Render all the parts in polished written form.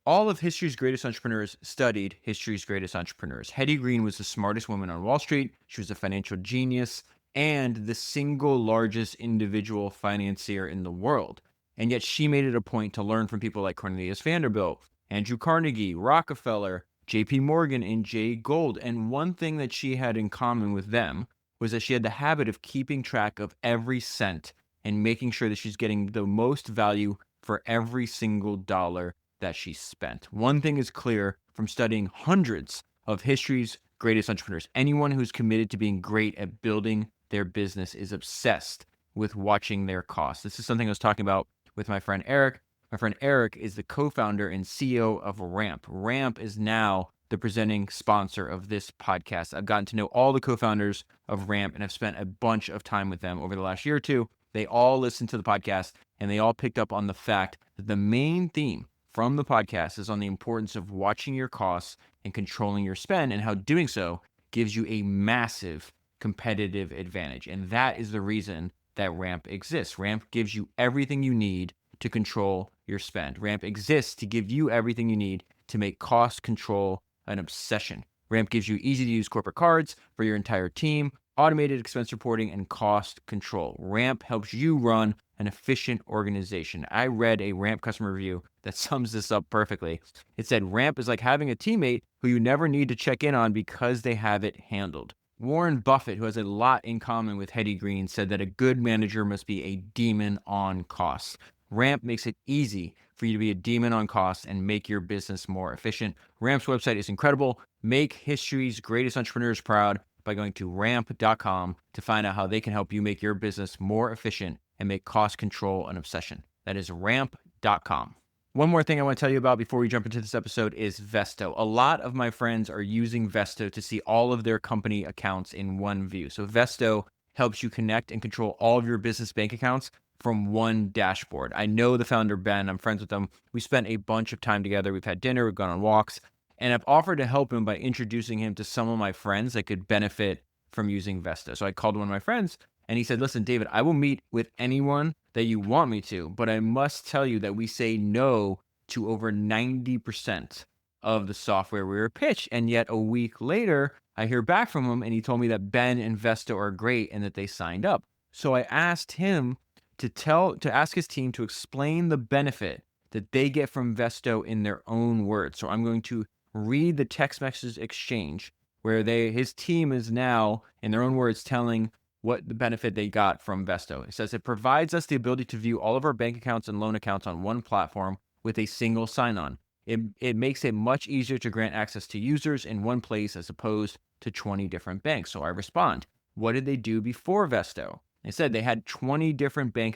All of history's greatest entrepreneurs studied history's greatest entrepreneurs. Hetty Green was the smartest woman on Wall Street. She was a financial genius and the single largest individual financier in the world. And yet she made it a point to learn from people like Cornelius Vanderbilt, Andrew Carnegie, Rockefeller, JP Morgan, and Jay Gould. And one thing that she had in common with them was that she had the habit of keeping track of every cent and making sure that she's getting the most value for every single dollar that she spent. One thing is clear from studying hundreds of history's greatest entrepreneurs. Anyone who's committed to being great at building their business is obsessed with watching their costs. This is something I was talking about with my friend Eric. My friend Eric is the co-founder and CEO of Ramp. Ramp is now the presenting sponsor of this podcast. I've gotten to know all the co-founders of Ramp and have spent a bunch of time with them over the last year or two. They all listened to the podcast and they all picked up on the fact that the main theme from the podcast is on the importance of watching your costs and controlling your spend and how doing so gives you a massive competitive advantage. And that is the reason that Ramp exists. Ramp gives you everything you need to control your spend. Ramp exists to give you everything you need to make cost control an obsession. Ramp gives you easy to use corporate cards for your entire team, automated expense reporting, and cost control. Ramp helps you run an efficient organization. I read a Ramp customer review that sums this up perfectly. It said, Ramp is like having a teammate who you never need to check in on because they have it handled. Warren Buffett, who has a lot in common with Hetty Green, said that a good manager must be a demon on costs. Ramp makes it easy for you to be a demon on costs and make your business more efficient. Ramp's website is incredible. Make history's greatest entrepreneurs proud by going to ramp.com to find out how they can help you make your business more efficient and make cost control an obsession. That is ramp.com. One more thing I want to tell you about before we jump into this episode is Vesto. A lot of my friends are using Vesto to see all of their company accounts in one view. So Vesto helps you connect and control all of your business bank accounts from one dashboard. I know the founder, Ben. I'm friends with him. We spent a bunch of time together. We've had dinner. We've gone on walks. And I've offered to help him by introducing him to some of my friends that could benefit from using Vesto. So I called one of my friends and he said, listen, David, I will meet with anyone that you want me to, but I must tell you that we say no to over 90% of the software we were pitched. And yet a week later, I hear back from him and he told me that Ben and Vesto are great and that they signed up. So I asked him to ask his team to explain the benefit that they get from Vesto in their own words. So I'm going to read the text message exchange where his team is now, in their own words, telling what the benefit they got from Vesto. It says, it provides us the ability to view all of our bank accounts and loan accounts on one platform with a single sign-on. It makes it much easier to grant access to users in one place as opposed to 20 different banks. So I respond, what did they do before Vesto? They said they had 20 different bank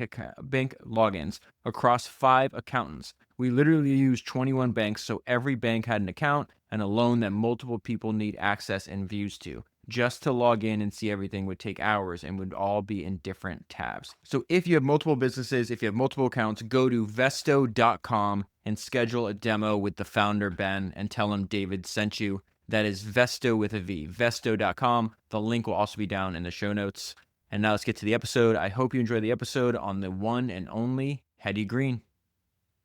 logins across 5 accountants. We literally used 21 banks, so every bank had an account and a loan that multiple people need access and views to. Just to log in and see everything would take hours and would all be in different tabs. So if you have multiple businesses, if you have multiple accounts, go to vesto.com and schedule a demo with the founder, Ben, and tell him David sent you. That is Vesto with a V, vesto.com. The link will also be down in the show notes. And now let's get to the episode. I hope you enjoy the episode on the one and only Hetty Green.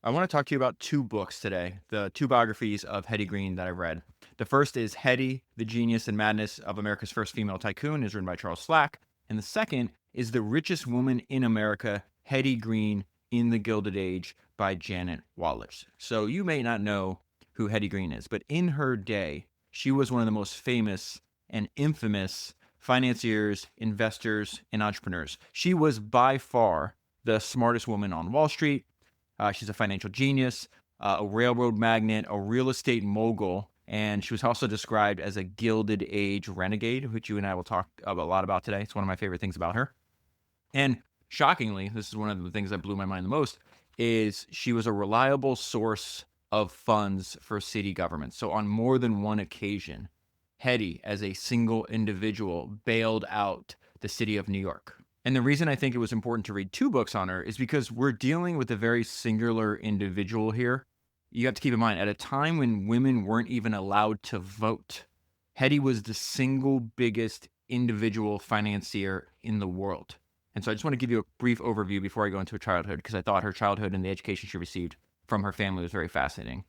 I want to talk to you about 2 books today, the 2 biographies of Hetty Green that I've read. The first is Hetty, The Genius and Madness of America's First Female Tycoon, is written by Charles Slack. And the second is The Richest Woman in America, Hetty Green in the Gilded Age by Janet Wallach. So you may not know who Hetty Green is, but in her day, she was one of the most famous and infamous financiers, investors, and entrepreneurs. She was by far the smartest woman on Wall Street. She's a financial genius, a railroad magnate, a real estate mogul, and she was also described as a Gilded Age renegade, which you and I will talk a lot about today. It's one of my favorite things about her. And shockingly, this is one of the things that blew my mind the most, is she was a reliable source of funds for city governments. So on more than one occasion, Hetty, as a single individual, bailed out the city of New York. And the reason I think it was important to read 2 books on her is because we're dealing with a very singular individual here. You have to keep in mind, at a time when women weren't even allowed to vote, Hetty was the single biggest individual financier in the world. And so I just want to give you a brief overview before I go into her childhood, because I thought her childhood and the education she received from her family was very fascinating.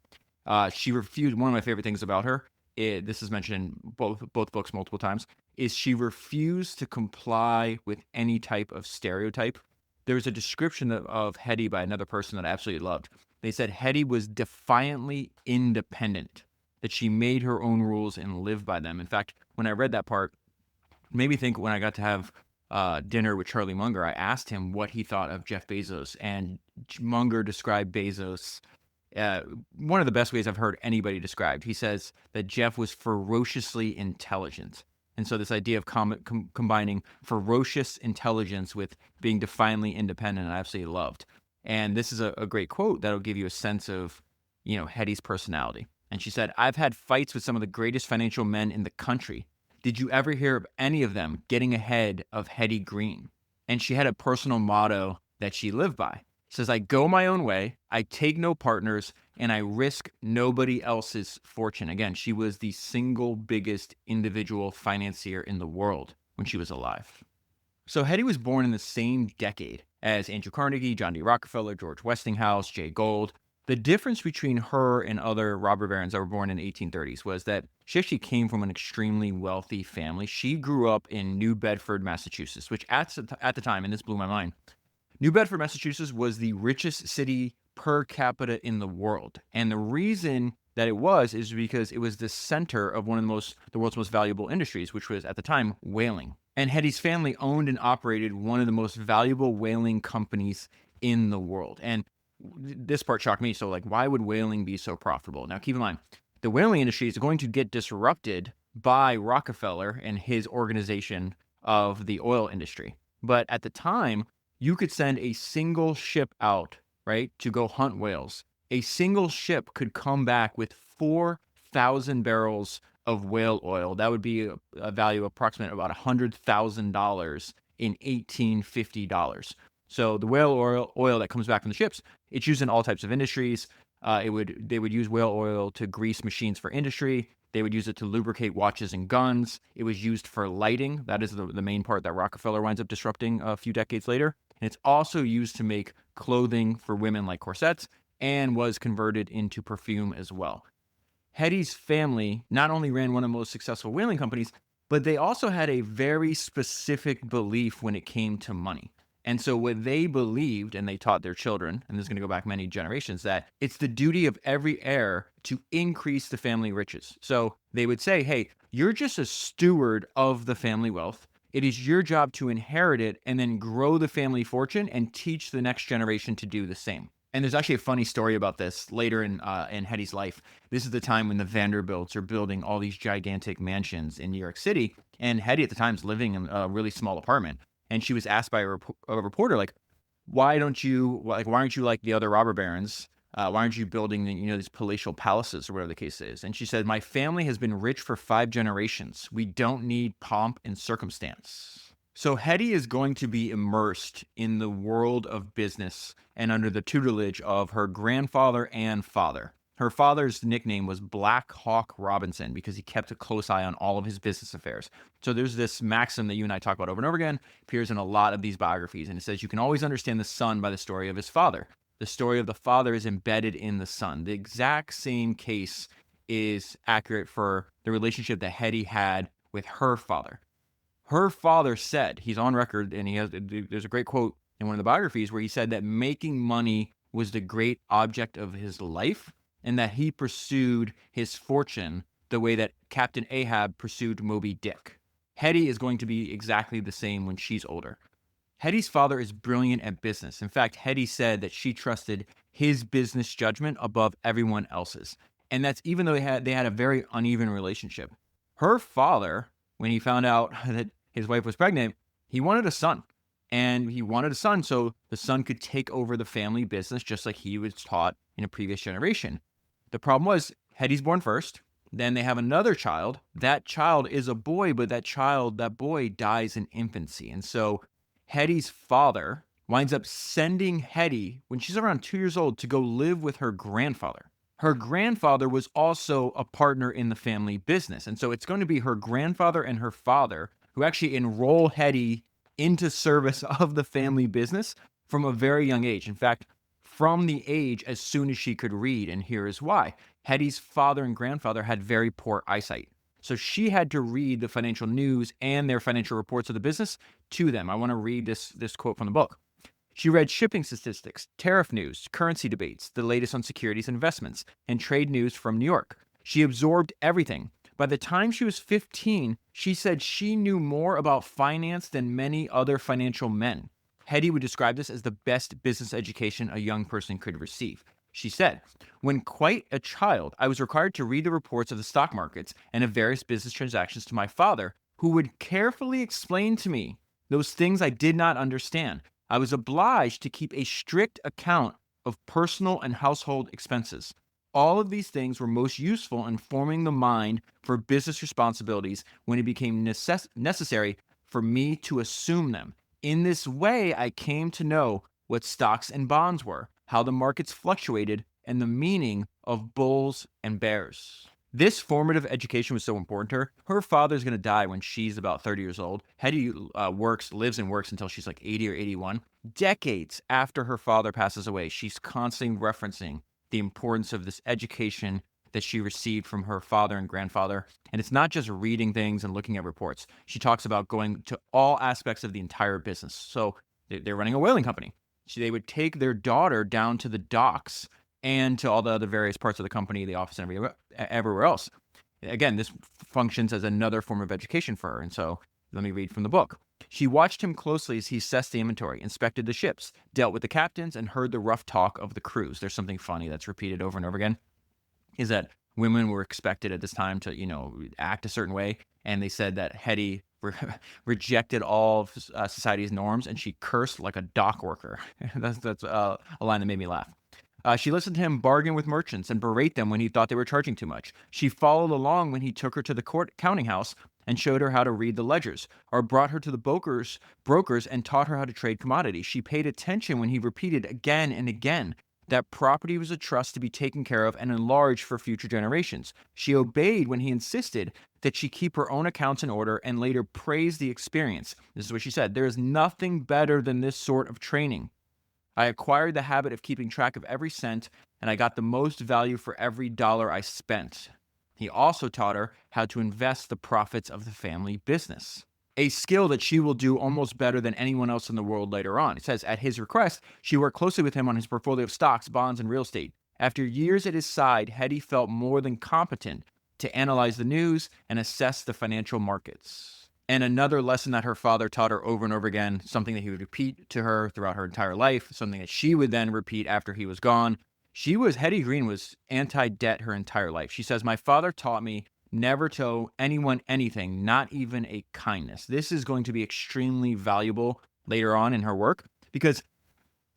She refused. One of my favorite things about her, this is mentioned in both books multiple times, is she refused to comply with any type of stereotype. There was a description of Hetty by another person that I absolutely loved. They said Hetty was defiantly independent, that she made her own rules and lived by them. In fact, when I read that part, it made me think when I got to have dinner with Charlie Munger, I asked him what he thought of Jeff Bezos, and Munger described Bezos uh, one of the best ways I've heard anybody described. He says that Jeff was ferociously intelligent. And so this idea of combining ferocious intelligence with being defiantly independent, I absolutely loved. And this is a great quote that'll give you a sense of, Hetty's personality. And she said, "I've had fights with some of the greatest financial men in the country. Did you ever hear of any of them getting ahead of Hetty Green?" And she had a personal motto that she lived by. It says, "I go my own way, I take no partners, and I risk nobody else's fortune." Again, she was the single biggest individual financier in the world when she was alive. So Hetty was born in the same decade as Andrew Carnegie, John D. Rockefeller, George Westinghouse, Jay Gould. The difference between her and other robber barons that were born in the 1830s was that she actually came from an extremely wealthy family. She grew up in New Bedford, Massachusetts, which at the time, and this blew my mind, New Bedford, Massachusetts was the richest city per capita in the world. And the reason that it was is because it was the center of one of the world's most valuable industries, which was at the time whaling. And Hetty's family owned and operated one of the most valuable whaling companies in the world. And this part shocked me. So like, why would whaling be so profitable? Now, keep in mind, the whaling industry is going to get disrupted by Rockefeller and his organization of the oil industry. But at the time, you could send a single ship out, right, to go hunt whales. A single ship could come back with 4,000 barrels of whale oil. That would be a value approximate about $100,000 in 1850 dollars. So the whale oil that comes back from the ships, it's used in all types of industries. They would use whale oil to grease machines for industry. They would use it to lubricate watches and guns. It was used for lighting. That is the main part that Rockefeller winds up disrupting a few decades later. And it's also used to make clothing for women like corsets and was converted into perfume as well. Hetty's family not only ran one of the most successful whaling companies, but they also had a very specific belief when it came to money. And so what they believed, and they taught their children, and this is going to go back many generations, that it's the duty of every heir to increase the family riches. So they would say, hey, you're just a steward of the family wealth. It is your job to inherit it and then grow the family fortune and teach the next generation to do the same. And there's actually a funny story about this later in Hetty's life. This is the time when the Vanderbilts are building all these gigantic mansions in New York City. And Hetty at the time is living in a really small apartment. And she was asked by a reporter, like, why aren't you like the other robber barons? Why aren't you building, these palatial palaces or whatever the case is? And she said, my family has been rich for 5 generations. We don't need pomp and circumstance. So Hetty is going to be immersed in the world of business and under the tutelage of her grandfather and father. Her father's nickname was Black Hawk Robinson because he kept a close eye on all of his business affairs. So there's this maxim that you and I talk about over and over again, appears in a lot of these biographies, and it says you can always understand the son by the story of his father. The story of the father is embedded in the son. The exact same case is accurate for the relationship that Hetty had with her father. Her father said, he's on record, and there's a great quote in one of the biographies where he said that making money was the great object of his life, and that he pursued his fortune the way that Captain Ahab pursued Moby Dick. Hetty is going to be exactly the same when she's older. Hetty's father is brilliant at business. In fact, Hetty said that she trusted his business judgment above everyone else's. And that's even though they had a very uneven relationship. Her father, when he found out that his wife was pregnant, he wanted a son. And he wanted a son so the son could take over the family business just like he was taught in a previous generation. The problem was Hetty's born first. Then they have another child. That child is a boy, but that boy dies in infancy. And so Hetty's father winds up sending Hetty, when she's around 2 years old, to go live with her grandfather. Her grandfather was also a partner in the family business. And so it's going to be her grandfather and her father who actually enroll Hetty into service of the family business from a very young age. In fact, from the age as soon as she could read, and here is why. Hetty's father and grandfather had very poor eyesight. So she had to read the financial news and their financial reports of the business to them. I want to read this quote from the book. She read shipping statistics, tariff news, currency debates, the latest on securities and investments, and trade news from New York. She absorbed everything. By the time she was 15, she said she knew more about finance than many other financial men. Hetty would describe this as the best business education a young person could receive. She said, when quite a child, I was required to read the reports of the stock markets and of various business transactions to my father, who would carefully explain to me those things I did not understand. I was obliged to keep a strict account of personal and household expenses. All of these things were most useful in forming the mind for business responsibilities when it became necessary for me to assume them. In this way, I came to know what stocks and bonds were, how the markets fluctuated, and the meaning of bulls and bears. This formative education was so important to her. Her father's going to die when she's about 30 years old. Hetty lives and works until she's like 80 or 81. Decades after her father passes away, she's constantly referencing the importance of this education that she received from her father and grandfather. And it's not just reading things and looking at reports. She talks about going to all aspects of the entire business. So they're running a whaling company. They would take their daughter down to the docks and to all the other various parts of the company, the office, and everywhere else. Again, this functions as another form of education for her. And so let me read from the book. She watched him closely as he assessed the inventory, inspected the ships, dealt with the captains, and heard the rough talk of the crews. There's something funny that's repeated over and over again, is that women were expected at this time to, act a certain way. And they said that Hetty rejected all of society's norms, and she cursed like a dock worker. That's a line that made me laugh. She listened to him bargain with merchants and berate them when he thought they were charging too much. She followed along when he took her to the counting house and showed her how to read the ledgers, or brought her to the brokers and taught her how to trade commodities. She paid attention when he repeated again and again that property was a trust to be taken care of and enlarged for future generations. She obeyed when he insisted that she keep her own accounts in order, and later praised the experience. This is what she said: "There is nothing better than this sort of training. I acquired the habit of keeping track of every cent, and I got the most value for every dollar I spent." He also taught her how to invest the profits of the family business, a skill that she will do almost better than anyone else in the world later on. It says, at his request, she worked closely with him on his portfolio of stocks, bonds, and real estate. After years at his side, Hetty felt more than competent to analyze the news and assess the financial markets. And another lesson that her father taught her over and over again, something that he would repeat to her throughout her entire life, something that she would then repeat after he was gone. Hetty Green was anti-debt her entire life. She says, "My father taught me never to owe anyone anything, not even a kindness." This is going to be extremely valuable later on in her work, because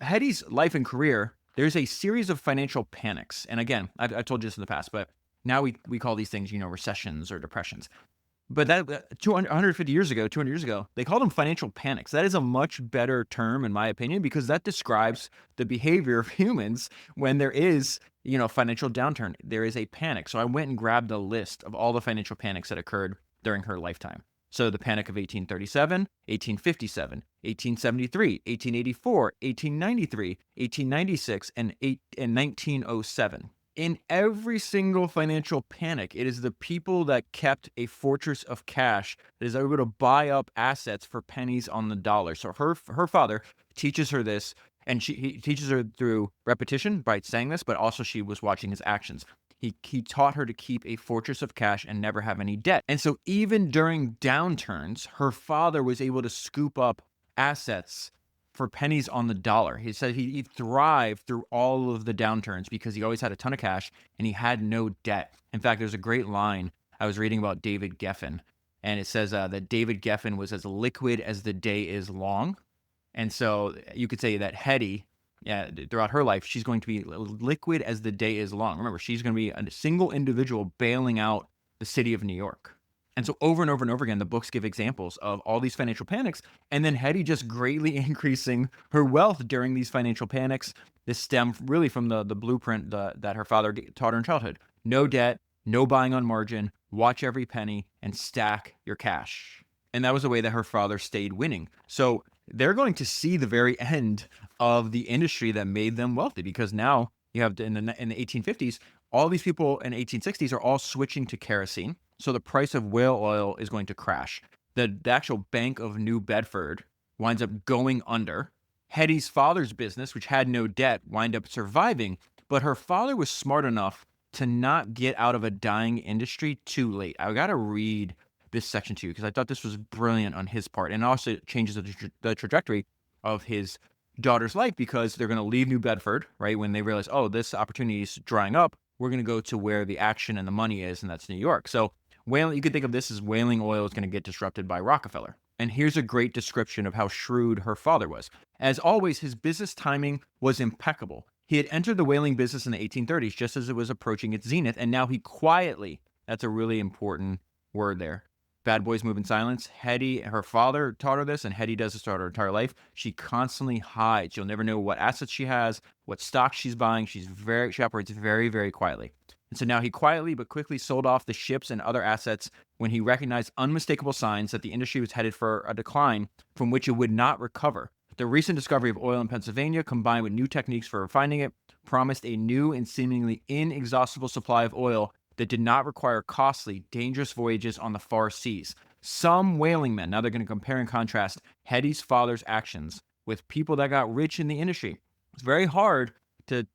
Hetty's life and career, there's a series of financial panics. And again, I've told you this in the past, but now we call these things, recessions or depressions. But that 200 years ago, they called them financial panics. That is a much better term, in my opinion, because that describes the behavior of humans when there is, financial downturn. There is a panic. So I went and grabbed a list of all the financial panics that occurred during her lifetime. So the Panic of 1837, 1857, 1873, 1884, 1893, 1896, and 1907. In every single financial panic, it is the people that kept a fortress of cash that is able to buy up assets for pennies on the dollar. So her father teaches her this, and he teaches her through repetition by saying this, but also she was watching his actions. He taught her to keep a fortress of cash and never have any debt. And so even during downturns, her father was able to scoop up assets for pennies on the dollar. He said he thrived through all of the downturns because he always had a ton of cash and he had no debt. In fact, there's a great line I was reading about David Geffen, and it says that David Geffen was as liquid as the day is long. And so you could say that Hetty, throughout her life, she's going to be liquid as the day is long. Remember, she's going to be a single individual bailing out the city of New York. And so over and over and over again, the books give examples of all these financial panics, and then Hetty just greatly increasing her wealth during these financial panics. This stemmed really from the blueprint that her father taught her in childhood. No debt, no buying on margin, watch every penny, and stack your cash. And that was the way that her father stayed winning. So they're going to see the very end of the industry that made them wealthy, because now you have in the 1850s, All these people in 1860s are all switching to kerosene. So the price of whale oil is going to crash. The actual Bank of New Bedford winds up going under. Hetty's father's business, which had no debt, wind up surviving, but her father was smart enough to not get out of a dying industry too late. I got to read this section to you because I thought this was brilliant on his part, and also changes the trajectory of his daughter's life, because they're going to leave New Bedford, right? When they realize, oh, this opportunity is drying up, we're going to go to where the action and the money is, and that's New York. So whaling, you could think of this as whaling oil is going to get disrupted by Rockefeller. And here's a great description of how shrewd her father was. As always, his business timing was impeccable. He had entered the whaling business in the 1830s, just as it was approaching its zenith, and now he quietly, that's a really important word there. Bad boys move in silence. Hetty, her father taught her this, and Hetty does this throughout her entire life. She constantly hides. You'll never know what assets she has, what stock she's buying. She operates very, very quietly. And so now he quietly but quickly sold off the ships and other assets when he recognized unmistakable signs that the industry was headed for a decline from which it would not recover. The recent discovery of oil in Pennsylvania, combined with new techniques for refining it, promised a new and seemingly inexhaustible supply of oil that did not require costly, dangerous voyages on the far seas. Some whaling men, now they're going to compare and contrast Hetty's father's actions with people that got rich in the industry. It's very hard to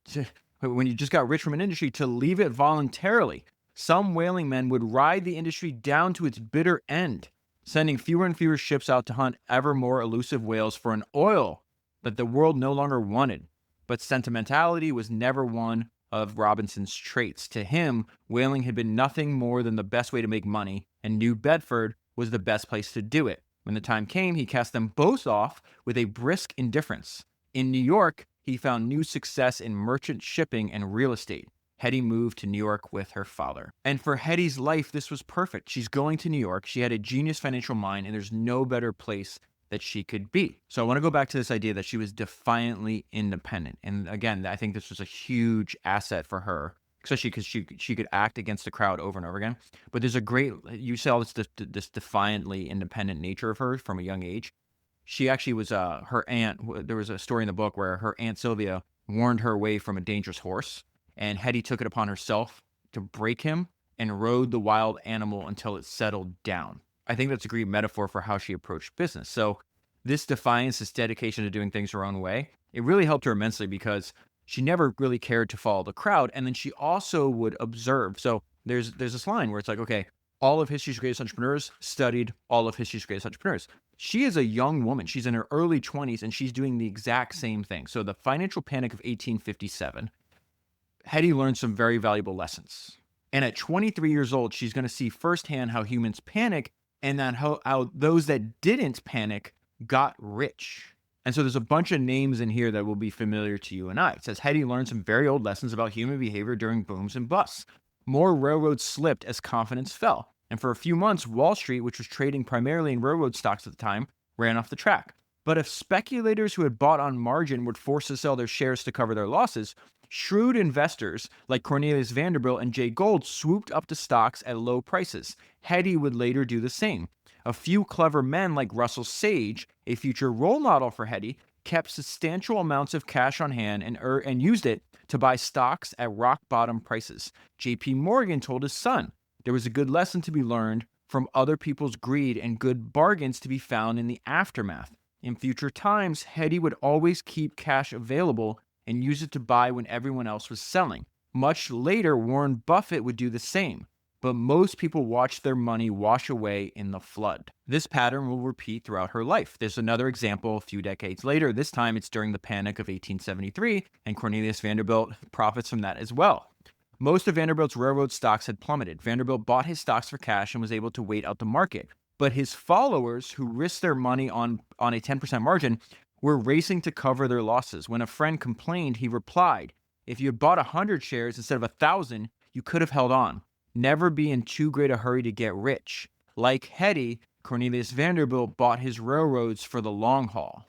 when you just got rich from an industry, to leave it voluntarily. Some whaling men would ride the industry down to its bitter end, sending fewer and fewer ships out to hunt ever more elusive whales for an oil that the world no longer wanted. But sentimentality was never one of Robinson's traits. To him, whaling had been nothing more than the best way to make money, and New Bedford was the best place to do it. When the time came, he cast them both off with a brisk indifference. In New York, he found new success in merchant shipping and real estate. Hetty moved to New York with her father. And for Hetty's life, this was perfect. She's going to New York. She had a genius financial mind, and there's no better place that she could be. So I want to go back to this idea that she was defiantly independent. And again, I think this was a huge asset for her, especially because she could act against the crowd over and over again. But there's a great, you saw this defiantly independent nature of her from a young age. She actually was, her aunt, there was a story in the book where her Aunt Sylvia warned her away from a dangerous horse, and Hetty took it upon herself to break him and rode the wild animal until it settled down. I think that's a great metaphor for how she approached business. So this defiance, this dedication to doing things her own way, it really helped her immensely because she never really cared to follow the crowd. And then she also would observe. So there's this line where it's like, okay, all of history's greatest entrepreneurs studied all of history's greatest entrepreneurs. She is a young woman. She's in her early 20s, and she's doing the exact same thing. So the financial panic of 1857, Hetty learned some very valuable lessons. And at 23 years old, she's going to see firsthand how humans panic, and then how those that didn't panic got rich. And so there's a bunch of names in here that will be familiar to you and I. It says Hetty learned some very old lessons about human behavior during booms and busts. More railroads slipped as confidence fell. And for a few months, Wall Street, which was trading primarily in railroad stocks at the time, ran off the track. But if speculators who had bought on margin were forced to sell their shares to cover their losses, shrewd investors like Cornelius Vanderbilt and Jay Gould swooped up the stocks at low prices. Hetty would later do the same. A few clever men like Russell Sage, a future role model for Hetty, kept substantial amounts of cash on hand and used it to buy stocks at rock-bottom prices. J.P. Morgan told his son, there was a good lesson to be learned from other people's greed and good bargains to be found in the aftermath. In future times, Hetty would always keep cash available and use it to buy when everyone else was selling. Much later, Warren Buffett would do the same. But most people watched their money wash away in the flood. This pattern will repeat throughout her life. There's another example a few decades later. This time it's during the Panic of 1873, and Cornelius Vanderbilt profits from that as well. Most of Vanderbilt's railroad stocks had plummeted. Vanderbilt bought his stocks for cash and was able to wait out the market. But his followers, who risked their money on a 10% margin, were racing to cover their losses. When a friend complained, he replied, if you had bought 100 shares instead of 1,000, you could have held on. Never be in too great a hurry to get rich. Like Hetty, Cornelius Vanderbilt bought his railroads for the long haul.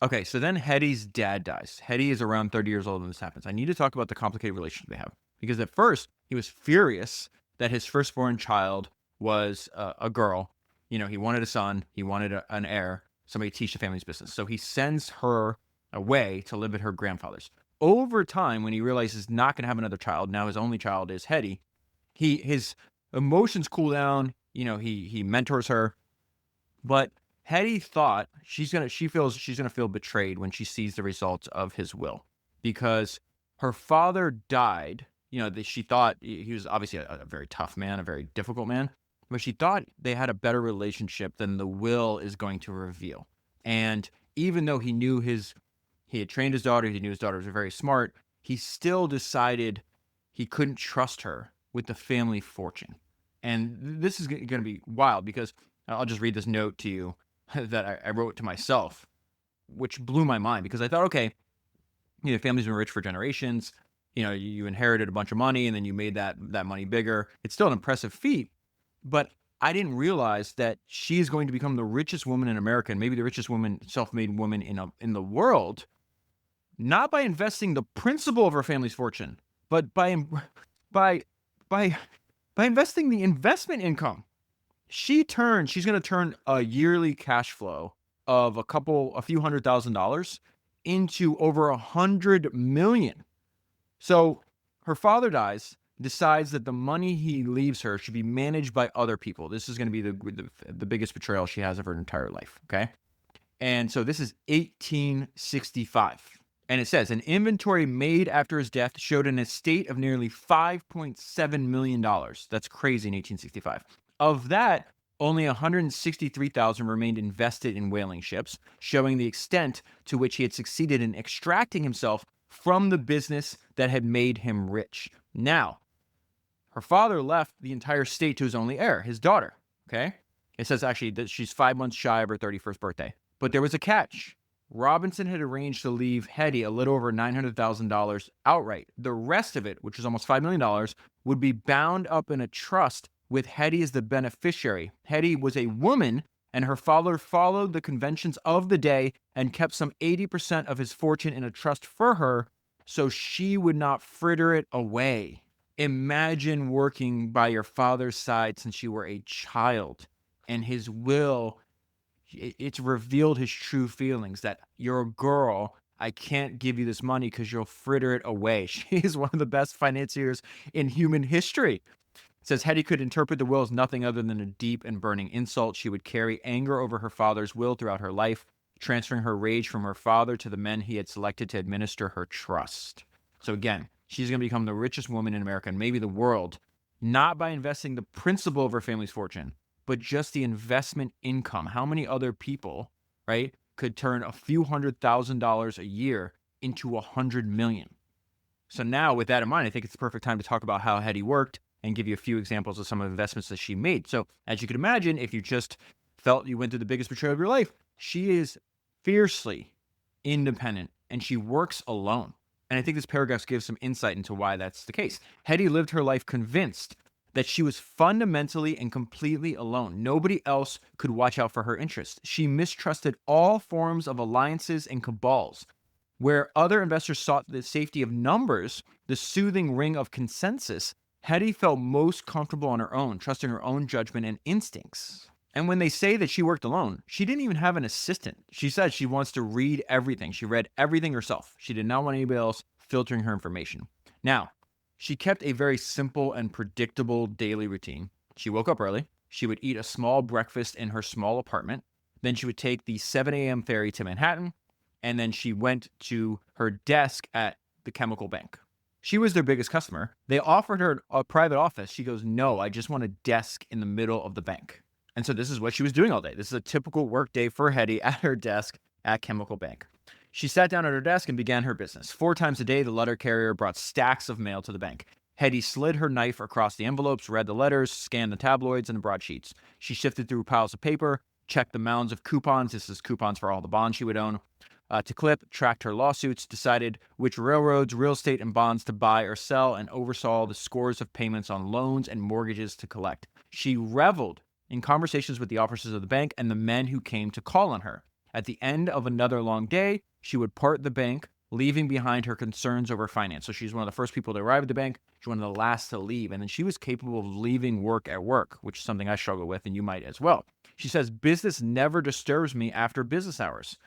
Okay, so then Hetty's dad dies. Hetty is around 30 years old when this happens. I need to talk about the complicated relationship they have. Because at first, he was furious that his firstborn child was a girl. You know, he wanted a son. He wanted an heir, somebody to teach the family's business. So he sends her away to live at her grandfather's. over time, when he realizes he's not going to have another child, now his only child is Hetty, his emotions cool down. He mentors her, but Hetty thought she feels she's gonna feel betrayed when she sees the results of his will, because her father died. She thought he was obviously a very tough man, a very difficult man, but she thought they had a better relationship than the will is going to reveal. And even though he had trained his daughter, he knew his daughter was very smart, he still decided he couldn't trust her with the family fortune. And this is going to be wild, because I'll just read this note to you that I wrote to myself, which blew my mind, because I thought, okay, families been rich for generations. You inherited a bunch of money and then you made that money bigger. It's still an impressive feat, but I didn't realize that she is going to become the richest woman in America, and maybe the richest woman, self-made woman in the world, not by investing the principal of her family's fortune, but by by investing the investment income. She's going to turn a yearly cash flow of a few $100,000 into over $100 million. So her father decides that the money he leaves her should be managed by other people. This is going to be the biggest betrayal she has of her entire life. Okay. And so this is 1865. And it says an inventory made after his death showed an estate of nearly $5.7 million. That's crazy in 1865. Of that, only 163,000 remained invested in whaling ships, showing the extent to which he had succeeded in extracting himself from the business that had made him rich. Now, her father left the entire estate to his only heir, his daughter. Okay? It says actually that she's 5 months shy of her 31st birthday. But there was a catch. Robinson had arranged to leave Hetty a little over $900,000 outright. The rest of it, which was almost $5 million, would be bound up in a trust with Hetty as the beneficiary. Hetty was a woman, and her father followed the conventions of the day and kept some 80% of his fortune in a trust for her so she would not fritter it away. Imagine working by your father's side since you were a child, and his will, it's revealed his true feelings, that you're a girl, I can't give you this money because you'll fritter it away. She is one of the best financiers in human history. It says Hetty could interpret the will as nothing other than a deep and burning insult. She would carry anger over her father's will throughout her life, transferring her rage from her father to the men he had selected to administer her trust. So again, she's going to become the richest woman in America and maybe the world, not by investing the principal of her family's fortune, but just the investment income. How many other people, right, could turn a few $100,000 a year into $100 million? So now, with that in mind, I think it's the perfect time to talk about how Hetty worked and give you a few examples of some of the investments that she made. So as you can imagine, if you just felt you went through the biggest betrayal of your life, she is fiercely independent and she works alone. And I think this paragraph gives some insight into why that's the case. Hetty lived her life convinced that she was fundamentally and completely alone. Nobody else could watch out for her interests. She mistrusted all forms of alliances and cabals. Where other investors sought the safety of numbers, the soothing ring of consensus, Hetty felt most comfortable on her own, trusting her own judgment and instincts. And when they say that she worked alone, she didn't even have an assistant. She said she wants to read everything. She read everything herself. She did not want anybody else filtering her information. Now, she kept a very simple and predictable daily routine. She woke up early. She would eat a small breakfast in her small apartment. Then she would take the 7 a.m. ferry to Manhattan. And then she went to her desk at the chemical bank. She was their biggest customer. They offered her a private office. She goes, no, I just want a desk in the middle of the bank. And so this is what she was doing all day. This is a typical work day for Hetty at her desk at Chemical Bank. She sat down at her desk and began her business. 4 times a day, the letter carrier brought stacks of mail to the bank. Hetty slid her knife across the envelopes, read the letters, scanned the tabloids and the broadsheets. She shifted through piles of paper, checked the mounds of coupons. This is coupons for all the bonds she would own. To clip, tracked her lawsuits, decided which railroads, real estate, and bonds to buy or sell, and oversaw the scores of payments on loans and mortgages to collect. She reveled in conversations with the officers of the bank and the men who came to call on her. At the end of another long day, she would part the bank, leaving behind her concerns over finance. So she's one of the first people to arrive at the bank. She's one of the last to leave. And then she was capable of leaving work at work, which is something I struggle with, and you might as well. She says, business never disturbs me after business hours.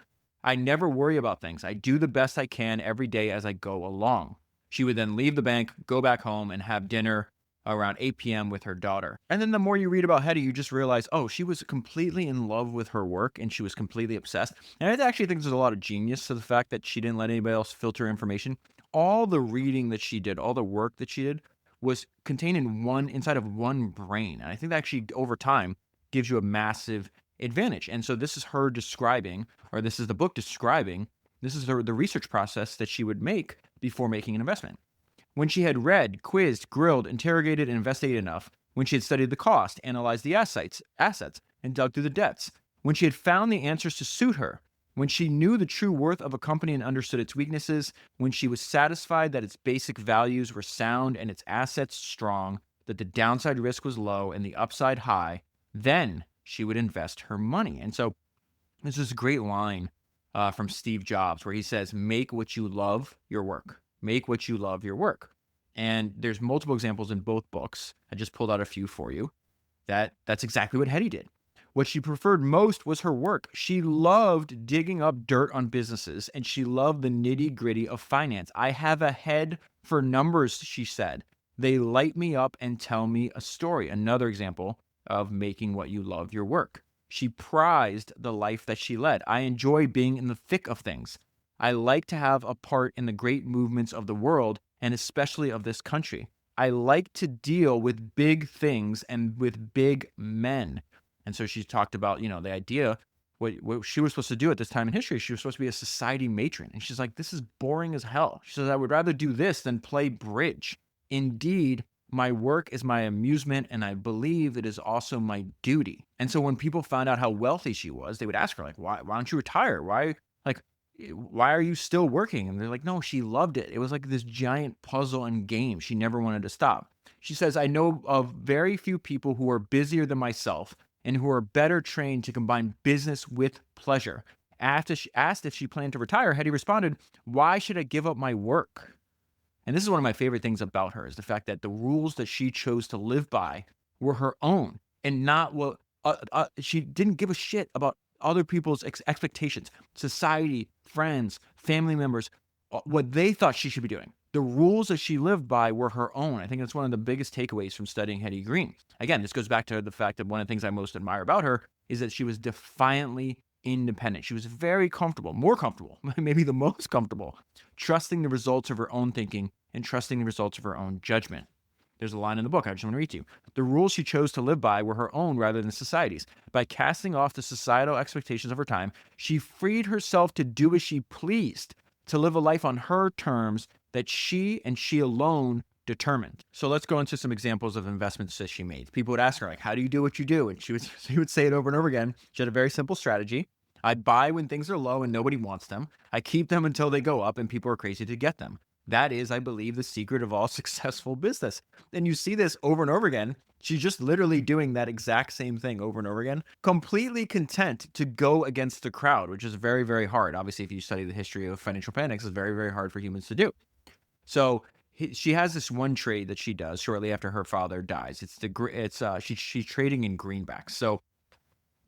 I never worry about things. I do the best I can every day as I go along. She would then leave the bank, go back home, and have dinner around 8 p.m. with her daughter. And then the more you read about Hetty, you just realize, oh, she was completely in love with her work and she was completely obsessed. And I actually think there's a lot of genius to the fact that she didn't let anybody else filter information. All the reading that she did, all the work that she did was contained inside of one brain. And I think that actually over time gives you a massive advantage. And so this is her describing, or this is the book describing, this is the research process that she would make before making an investment. When she had read, quizzed, grilled, interrogated, and investigated enough, when she had studied the cost, analyzed the assets, and dug through the debts, when she had found the answers to suit her, when she knew the true worth of a company and understood its weaknesses, when she was satisfied that its basic values were sound and its assets strong, that the downside risk was low and the upside high, then she would invest her money. And so this is a great line from Steve Jobs where he says, make what you love your work. Make what you love your work. And there's multiple examples in both books. I just pulled out a few for you. That's exactly what Hetty did. What she preferred most was her work. She loved digging up dirt on businesses, and she loved the nitty-gritty of finance. I have a head for numbers, she said. They light me up and tell me a story. Another example of making what you love your work. She prized the life that she led. I enjoy being in the thick of things. I like to have a part in the great movements of the world, and especially of this country. I like to deal with big things and with big men. And so she talked about, the idea, what she was supposed to do at this time in history. She was supposed to be a society matron. And she's like, this is boring as hell. She says, I would rather do this than play bridge. Indeed, my work is my amusement, and I believe it is also my duty. And so when people found out how wealthy she was, they would ask her, like, why don't you retire? Why are you still working? And they're like, no, she loved it. It was like this giant puzzle and game. She never wanted to stop. She says, I know of very few people who are busier than myself and who are better trained to combine business with pleasure. After she asked if she planned to retire, Hetty responded, why should I give up my work? And this is one of my favorite things about her, is the fact that the rules that she chose to live by were her own and not what she didn't give a shit about other people's expectations, society, friends, family members, what they thought she should be doing. The rules that she lived by were her own. I think that's one of the biggest takeaways from studying Hetty Green. Again, this goes back to the fact that one of the things I most admire about her is that she was defiantly independent. She was very comfortable, more comfortable, maybe the most comfortable, trusting the results of her own thinking and trusting the results of her own judgment. There's a line in the book I just want to read to you. The rules she chose to live by were her own rather than society's. By casting off the societal expectations of her time, she freed herself to do as she pleased, to live a life on her terms that she and she alone determined. So let's go into some examples of investments that she made. People would ask her, like, how do you do what you do? And she would say it over and over again. She had a very simple strategy. I buy when things are low and nobody wants them. I keep them until they go up and people are crazy to get them. That is, I believe, the secret of all successful business. And you see this over and over again. She's just literally doing that exact same thing over and over again, completely content to go against the crowd, which is very, very hard. Obviously, if you study the history of financial panics, it's very, very hard for humans to do. So she has this one trade that she does shortly after her father dies. She's trading in greenbacks. So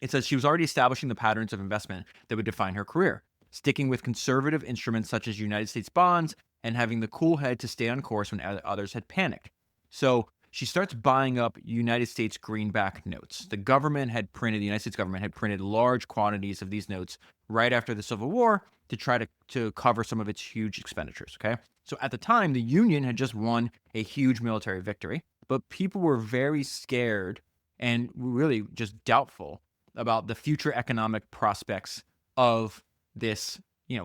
it says she was already establishing the patterns of investment that would define her career, sticking with conservative instruments such as United States bonds and having the cool head to stay on course when others had panicked. So she starts buying up United States greenback notes. The United States government had printed large quantities of these notes right after the Civil War to try to cover some of its huge expenditures, okay? So at the time, the Union had just won a huge military victory, but people were very scared and really just doubtful about the future economic prospects of this,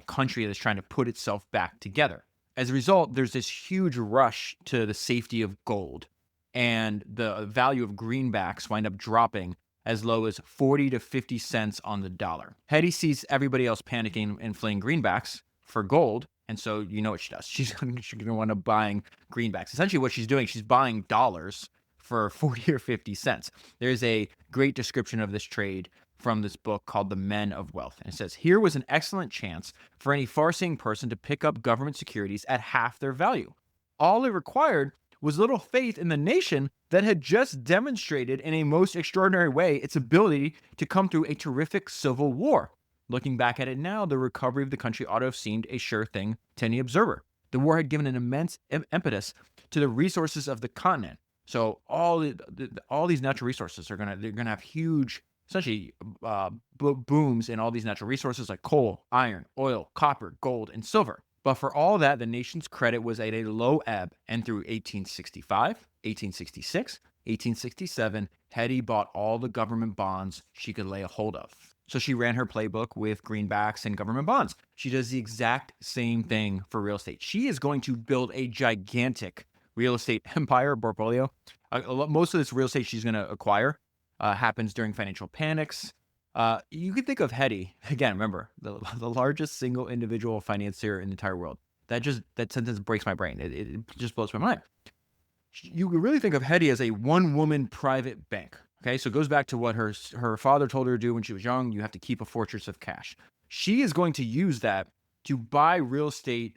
country that's trying to put itself back together. As a result, there's this huge rush to the safety of gold, and the value of greenbacks wind up dropping as low as 40 to 50 cents on the dollar. Hetty sees everybody else panicking and fleeing greenbacks for gold, and so you know what she does. She's going to wind up buying greenbacks. Essentially what she's doing, she's buying dollars for 40 or 50 cents. There's a great description of this trade from this book called The Men of Wealth. And it says, here was an excellent chance for any far-seeing person to pick up government securities at half their value. All it required was little faith in the nation that had just demonstrated in a most extraordinary way its ability to come through a terrific civil war. Looking back at it now, the recovery of the country ought to have seemed a sure thing to any observer. The war had given an immense impetus to the resources of the continent. So all these natural resources they're gonna have huge, essentially, booms in all these natural resources like coal, iron, oil, copper, gold, and silver. But for all that, the nation's credit was at a low ebb, and through 1865, 1866, 1867, Hetty bought all the government bonds she could lay a hold of. So she ran her playbook with greenbacks and government bonds. She does the exact same thing for real estate. She is going to build a gigantic real estate empire portfolio. Most of this real estate she's going to acquire happens during financial panics. You could think of Hetty, again, remember, the largest single individual financier in the entire world. That sentence breaks my brain. It just blows my mind. You could really think of Hetty as a one-woman private bank. Okay, so it goes back to what her father told her to do when she was young. You have to keep a fortress of cash. She is going to use that to buy real estate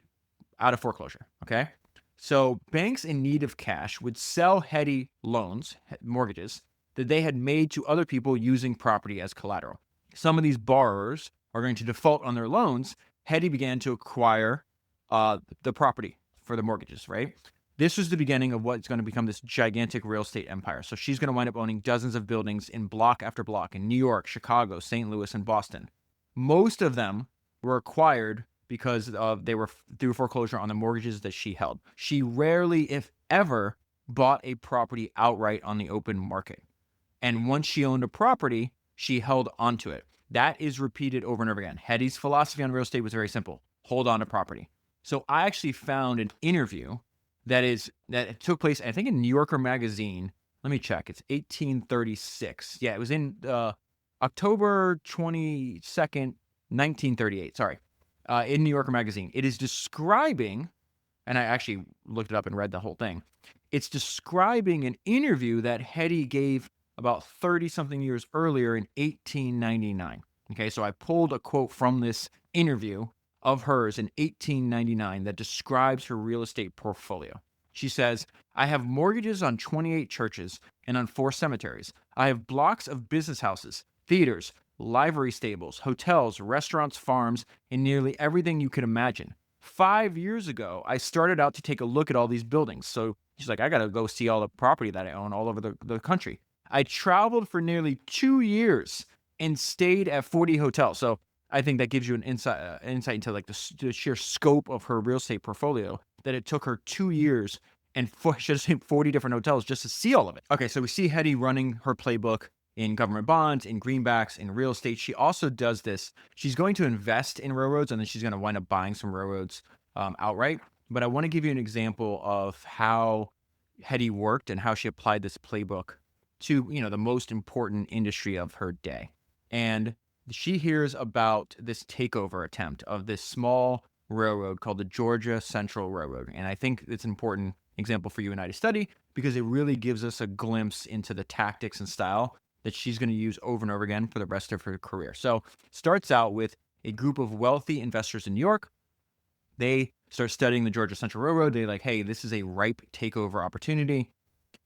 out of foreclosure. Okay, so banks in need of cash would sell Hetty loans, mortgages, that they had made to other people using property as collateral. Some of these borrowers are going to default on their loans. Hetty began to acquire the property for the mortgages, right? This was the beginning of what's going to become this gigantic real estate empire. So she's going to wind up owning dozens of buildings in block after block in New York, Chicago, St. Louis, and Boston. Most of them were acquired because they were through foreclosure on the mortgages that she held. She rarely, if ever, bought a property outright on the open market. And once she owned a property, she held onto it. That is repeated over and over again. Hetty's philosophy on real estate was very simple. Hold on to property. So I actually found an interview that took place, I think, in New Yorker magazine. Let me check. It's 1836. Yeah, it was in October 22nd, 1938. Sorry. In New Yorker magazine. It is describing, and I actually looked it up and read the whole thing. It's describing an interview that Hetty gave about 30-something years earlier in 1899. Okay, so I pulled a quote from this interview of hers in 1899 that describes her real estate portfolio. She says, I have mortgages on 28 churches and on 4 cemeteries. I have blocks of business houses, theaters, livery stables, hotels, restaurants, farms, and nearly everything you could imagine. 5 years ago, I started out to take a look at all these buildings. So she's like, I got to go see all the property that I own all over the country. I traveled for nearly 2 years and stayed at 40 hotels. So I think that gives you an insight into like the sheer scope of her real estate portfolio, that it took her 2 years and 40 different hotels just to see all of it. Okay, so we see Hetty running her playbook in government bonds, in greenbacks, in real estate. She also does this. She's going to invest in railroads, and then she's going to wind up buying some railroads outright. But I want to give you an example of how Hetty worked and how she applied this playbook to, the most important industry of her day. And she hears about this takeover attempt of this small railroad called the Georgia Central Railroad. And I think it's an important example for you and I to study because it really gives us a glimpse into the tactics and style that she's going to use over and over again for the rest of her career. So it starts out with a group of wealthy investors in New York. They start studying the Georgia Central Railroad. They're like, hey, this is a ripe takeover opportunity.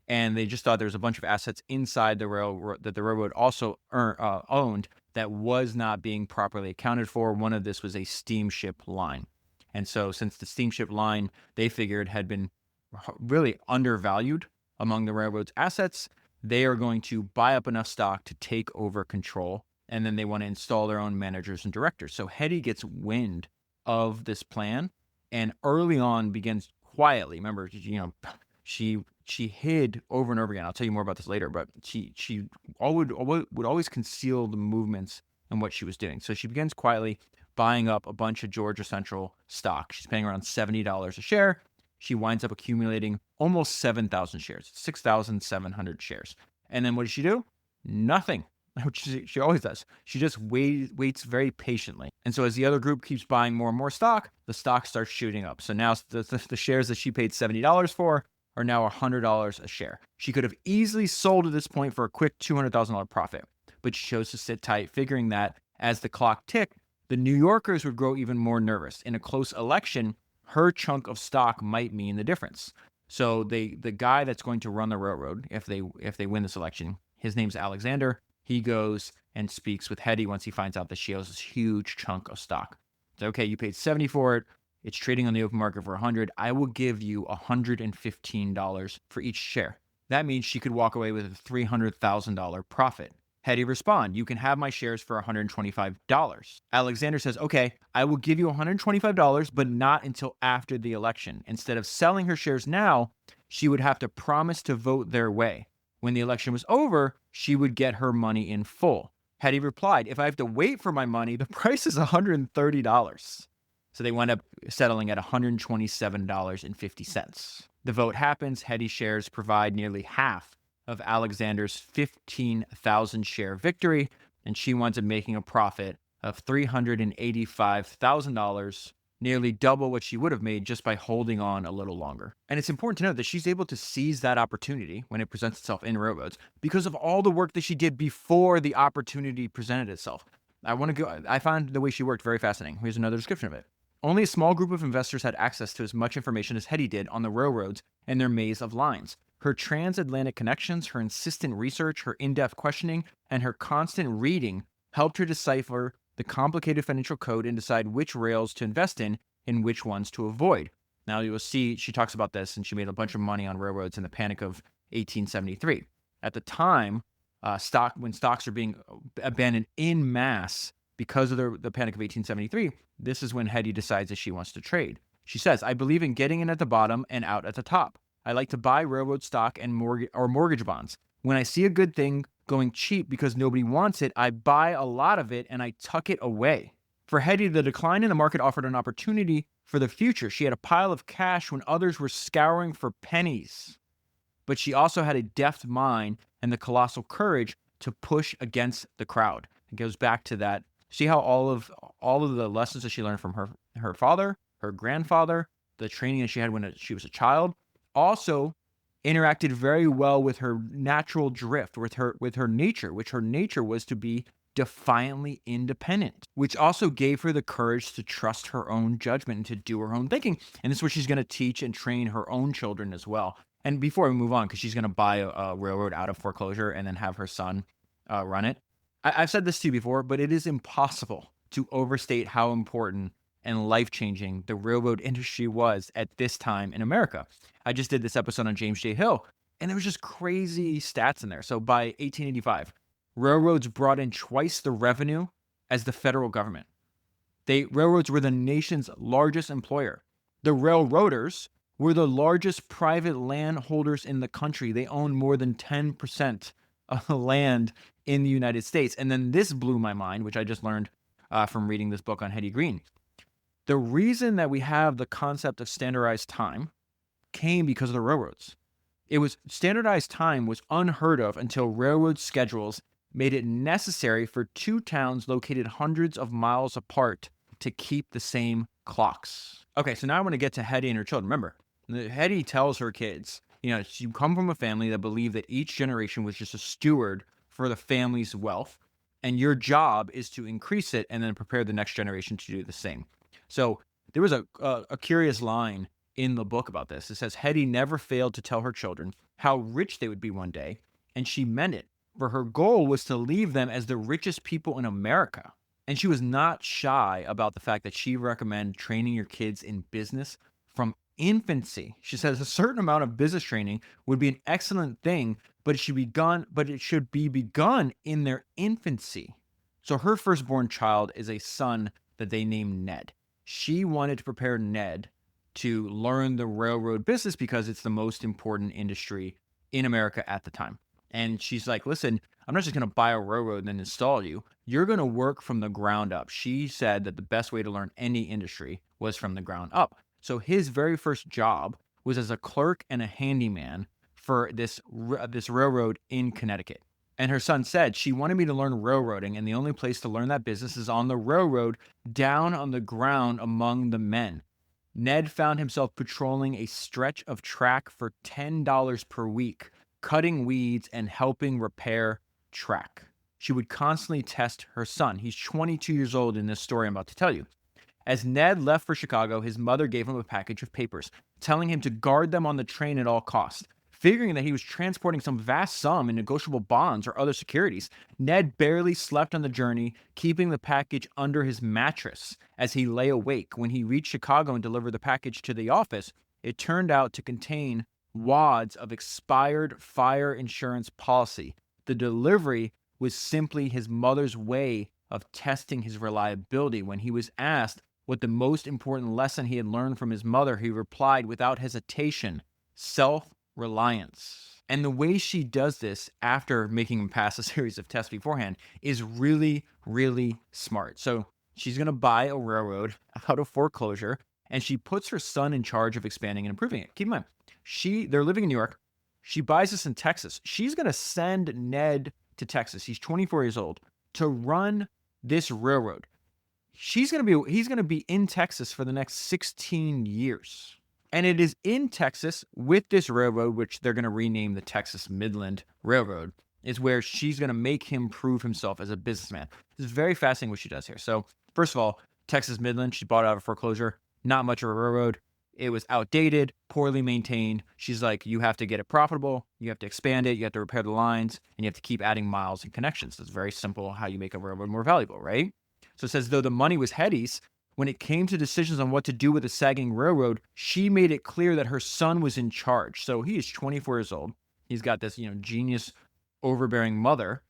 And they just thought there was a bunch of assets inside the railroad that the railroad also owned that was not being properly accounted for. One of this was a steamship line. And so since the steamship line, they figured, had been really undervalued among the railroad's assets, they are going to buy up enough stock to take over control. And then they want to install their own managers and directors. So Hetty gets wind of this plan and early on begins quietly. Remember, she hid over and over again. I'll tell you more about this later, but she would always conceal the movements and what she was doing. So she begins quietly buying up a bunch of Georgia Central stock. She's paying around $70 a share. She winds up accumulating almost 7,000 shares, 6,700 shares. And then what does she do? Nothing, which she always does. She just waits very patiently. And so as the other group keeps buying more and more stock, the stock starts shooting up. So now the shares that she paid $70 for are now $100 a share. She could have easily sold at this point for a quick $200,000 profit, but she chose to sit tight, figuring that as the clock ticked, the New Yorkers would grow even more nervous. In a close election, her chunk of stock might mean the difference. So the guy that's going to run the railroad, if they win this election, his name's Alexander. he goes and speaks with Hetty once he finds out that she owes this huge chunk of stock. So, okay, you paid 70 for it. It's trading on the open market for 100. I will give you $115 for each share. That means she could walk away with a $300,000 profit. Hetty respond, you can have my shares for $125. Alexander says, okay, I will give you $125, but not until after the election. Instead of selling her shares now, she would have to promise to vote their way. When the election was over, she would get her money in full. Hetty replied, if I have to wait for my money, the price is $130. So they wound up settling at $127.50. The vote happens. Hetty shares provide nearly half of Alexander's 15,000 share victory, and she winds up making a profit of $385,000, nearly double what she would have made just by holding on a little longer. And it's important to note that she's able to seize that opportunity when it presents itself in railroads because of all the work that she did before the opportunity presented itself. I found the way she worked very fascinating. Here's another description of it. Only a small group of investors had access to as much information as Hetty did on the railroads and their maze of lines. Her transatlantic connections, her insistent research, her in-depth questioning, and her constant reading helped her decipher the complicated financial code and decide which rails to invest in and which ones to avoid. Now you will see she talks about this, and she made a bunch of money on railroads in the Panic of 1873. At the time, when stocks are being abandoned in mass because of the Panic of 1873, this is when Hetty decides that she wants to trade. She says, I believe in getting in at the bottom and out at the top. I like to buy railroad stock and mortgage bonds. When I see a good thing going cheap because nobody wants it, I buy a lot of it and I tuck it away. For Hetty, the decline in the market offered an opportunity for the future. She had a pile of cash when others were scouring for pennies. But she also had a deft mind and the colossal courage to push against the crowd. It goes back to that. See how all of the lessons that she learned from her father, her grandfather, the training that she had when she was a child, also interacted very well with her natural drift, with her nature, which her nature was to be defiantly independent, which also gave her the courage to trust her own judgment and to do her own thinking. And this is what she's going to teach and train her own children as well. And before we move on, because she's going to buy a railroad out of foreclosure and then have her son run it. I've said this to you before, but it is impossible to overstate how important and life-changing the railroad industry was at this time in America. I just did this episode on James J. Hill, and there was just crazy stats in there. So by 1885, railroads brought in twice the revenue as the federal government. Railroads were the nation's largest employer. The railroaders were the largest private landholders in the country. They owned more than 10% of the land in the United States. And then this blew my mind, which I just learned from reading this book on Hetty Green. The reason that we have the concept of standardized time came because of the railroads. Standardized time was unheard of until railroad schedules made it necessary for two towns located hundreds of miles apart to keep the same clocks. Okay, so now I want to get to Hetty and her children. Remember, Hetty tells her kids, you come from a family that believed that each generation was just a steward for the family's wealth, and your job is to increase it and then prepare the next generation to do the same. So there was a curious line in the book about this. It says, Hetty never failed to tell her children how rich they would be one day, and she meant it, for her goal was to leave them as the richest people in America. And she was not shy about the fact that she recommended training your kids in business from infancy. She says a certain amount of business training would be an excellent thing, but it should be begun in their infancy. So her firstborn child is a son that they named Ned. She wanted to prepare Ned to learn the railroad business because it's the most important industry in America at the time. And she's like, listen, I'm not just going to buy a railroad and then install you. You're going to work from the ground up. She said that the best way to learn any industry was from the ground up. So his very first job was as a clerk and a handyman for this railroad in Connecticut. And her son said, she wanted me to learn railroading, and the only place to learn that business is on the railroad, down on the ground among the men. Ned found himself patrolling a stretch of track for $10 per week, cutting weeds and helping repair track. She would constantly test her son. He's 22 years old in this story I'm about to tell you. As Ned left for Chicago, his mother gave him a package of papers, telling him to guard them on the train at all costs. Figuring that he was transporting some vast sum in negotiable bonds or other securities, Ned barely slept on the journey, keeping the package under his mattress as he lay awake. When he reached Chicago and delivered the package to the office, it turned out to contain wads of expired fire insurance policy. The delivery was simply his mother's way of testing his reliability. When he was asked what the most important lesson he had learned from his mother, he replied without hesitation, self-reliance. And the way she does this after making him pass a series of tests beforehand is really, really smart. So she's going to buy a railroad out of foreclosure, and she puts her son in charge of expanding and improving it. Keep in mind, they're living in New York. She buys this in Texas. She's going to send Ned to Texas. He's 24 years old to run this railroad. He's going to be in Texas for the next 16 years. And it is in Texas with this railroad, which they're going to rename the Texas Midland Railroad, is where she's going to make him prove himself as a businessman. This is very fascinating what she does here. So first of all, Texas Midland, she bought it out of foreclosure. Not much of a railroad. It was outdated, poorly maintained. She's like, you have to get it profitable. You have to expand it. You have to repair the lines, and you have to keep adding miles and connections. It's very simple how you make a railroad more valuable, right? So it says, though the money was Hetty's, when it came to decisions on what to do with the sagging railroad, she made it clear that her son was in charge. So he is 24 years old. He's got this, genius, overbearing mother.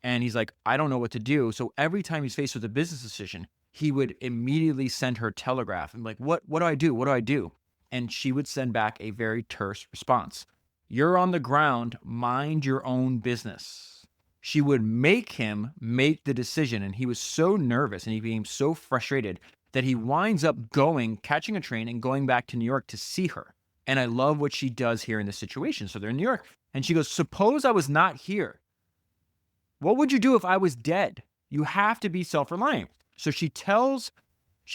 And he's like, I don't know what to do. So every time he's faced with a business decision, he would immediately send her telegraph and like, what do I do? What do I do? And she would send back a very terse response. You're on the ground, mind your own business. She would make him make the decision. And he was so nervous and he became so frustrated that he winds up catching a train and going back to New York to see her. And I love what she does here in this situation. So they're in New York and she goes, suppose I was not here. What would you do if I was dead? You have to be self-reliant. So she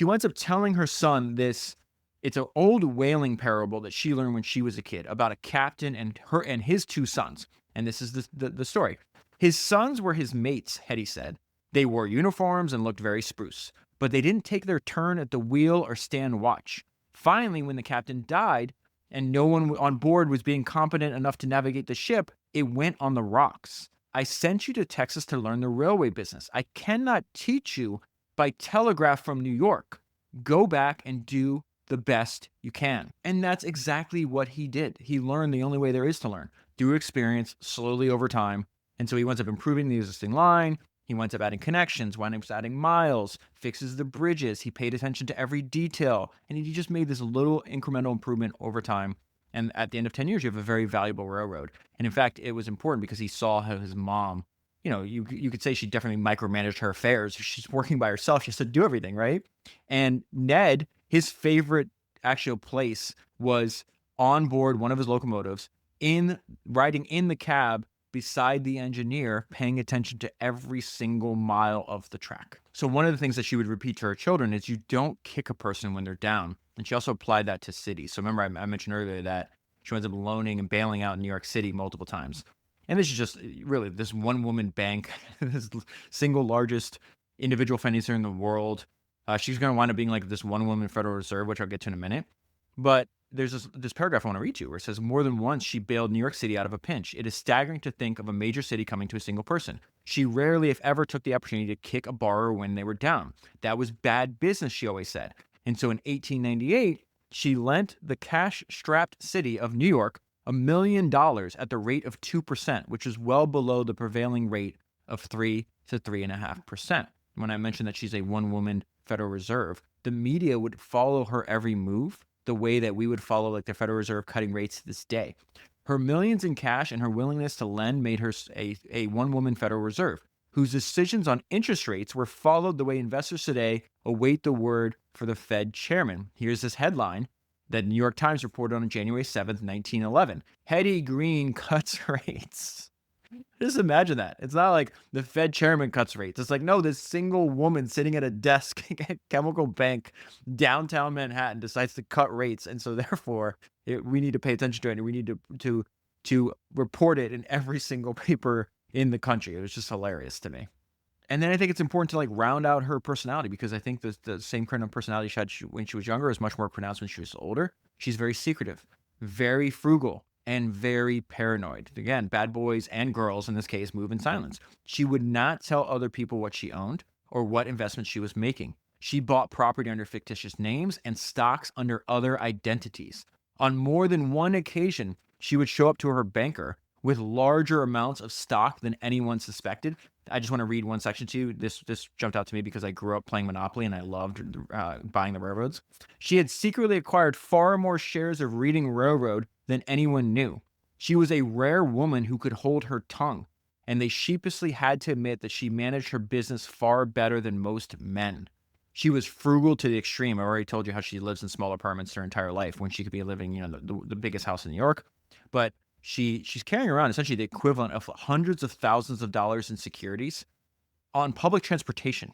winds up telling her son this. It's an old whaling parable that she learned when she was a kid about a captain and his two sons. And this is the story. His sons were his mates, Hetty said. They wore uniforms and looked very spruce, but they didn't take their turn at the wheel or stand watch. Finally, when the captain died and no one on board was being competent enough to navigate the ship, it went on the rocks. I sent you to Texas to learn the railway business. I cannot teach you by telegraph from New York. Go back and do the best you can. And that's exactly what he did. He learned the only way there is to learn, through experience, slowly over time. And so he winds up improving the existing line. He winds up adding connections, winds up adding miles, fixes the bridges. He paid attention to every detail. And he just made this little incremental improvement over time. And at the end of 10 years, you have a very valuable railroad. And in fact, it was important because he saw how his mom, you could say she definitely micromanaged her affairs. She's working by herself. She has to do everything, right? And Ned, his favorite actual place was on board one of his locomotives, riding in the cab beside the engineer, paying attention to every single mile of the track. So one of the things that she would repeat to her children is you don't kick a person when they're down. And she also applied that to cities. So remember, I mentioned earlier that she ends up loaning and bailing out in New York City multiple times. And this is just really this one-woman bank, this single largest individual financier in the world. She's going to wind up being like this one-woman Federal Reserve, which I'll get to in a minute. But there's this paragraph I want to read to you where it says, more than once she bailed New York City out of a pinch. It is staggering to think of a major city coming to a single person. She rarely, if ever, took the opportunity to kick a borrower when they were down. That was bad business, she always said. And so in 1898, she lent the cash-strapped city of New York $1 million at the rate of 2%, which is well below the prevailing rate of 3 to 3.5%. When I mentioned that she's a one-woman Federal Reserve, the media would follow her every move the way that we would follow like the Federal Reserve cutting rates to this day. Her millions in cash and her willingness to lend made her a one-woman Federal Reserve, whose decisions on interest rates were followed the way investors today await the word for the Fed chairman. Here's this headline that New York Times reported on January 7th, 1911. Hetty Green cuts rates. Just imagine that. It's not like the Fed chairman cuts rates. It's like, no, this single woman sitting at a desk at Chemical Bank, downtown Manhattan, decides to cut rates. And so therefore, we need to pay attention to it. And we need to report it in every single paper in the country. It was just hilarious to me. And then I think it's important to like round out her personality, because I think the same kind of personality she had when she was younger is much more pronounced when she was older. She's very secretive, very frugal, and very paranoid. Again, bad boys and girls in this case move in silence. She would not tell other people what she owned or what investments she was making. She bought property under fictitious names and stocks under other identities. On more than one occasion, she would show up to her banker with larger amounts of stock than anyone suspected. I just want to read one section to you. This jumped out to me because I grew up playing Monopoly and I loved buying the railroads. She had secretly acquired far more shares of Reading Railroad than anyone knew. She was a rare woman who could hold her tongue, and they sheepishly had to admit that she managed her business far better than most men. She was frugal to the extreme. I already told you how she lives in small apartments her entire life when she could be living, the biggest house in New York. But she's carrying around essentially the equivalent of hundreds of thousands of dollars in securities on public transportation.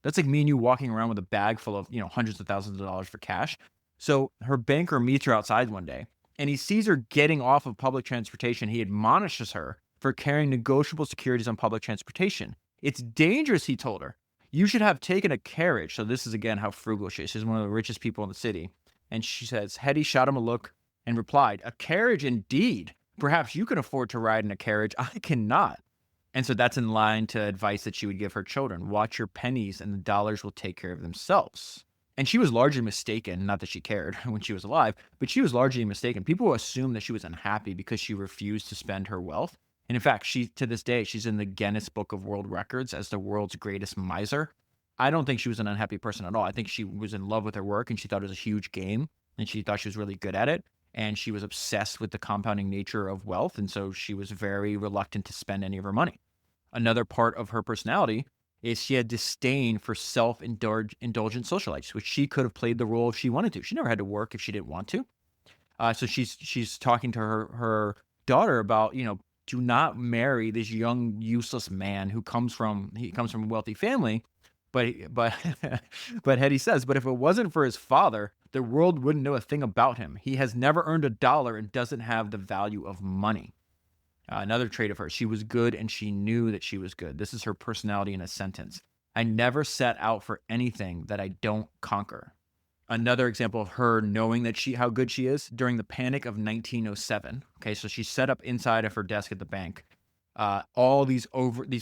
That's like me and you walking around with a bag full of, hundreds of thousands of dollars for cash. So her banker meets her outside one day and he sees her getting off of public transportation. He admonishes her for carrying negotiable securities on public transportation. It's dangerous, he told her. You should have taken a carriage. So this is again how frugal she is. She's one of the richest people in the city. And she says, Hetty shot him a look and replied, a carriage indeed. Perhaps you can afford to ride in a carriage. I cannot. And so that's in line to advice that she would give her children. Watch your pennies and the dollars will take care of themselves. And she was largely mistaken, not that she cared when she was alive, but she was largely mistaken. People assume that she was unhappy because she refused to spend her wealth. And in fact, to this day, she's in the Guinness Book of World Records as the world's greatest miser. I don't think she was an unhappy person at all. I think she was in love with her work and she thought it was a huge game and she thought she was really good at it. And she was obsessed with the compounding nature of wealth. And so she was very reluctant to spend any of her money. Another part of her personality is she had disdain for self-indulgent socialites, which she could have played the role if she wanted to. She never had to work if she didn't want to. So she's talking to her daughter about, do not marry this young, useless man who comes from a wealthy family. But but Hetty says, but if it wasn't for his father, the world wouldn't know a thing about him. He has never earned a dollar and doesn't have the value of money. Another trait of hers, she was good and she knew that she was good. This is her personality in a sentence. I never set out for anything that I don't conquer. Another example of her knowing that how good she is during the panic of 1907. Okay, so she set up inside of her desk at the bank. All these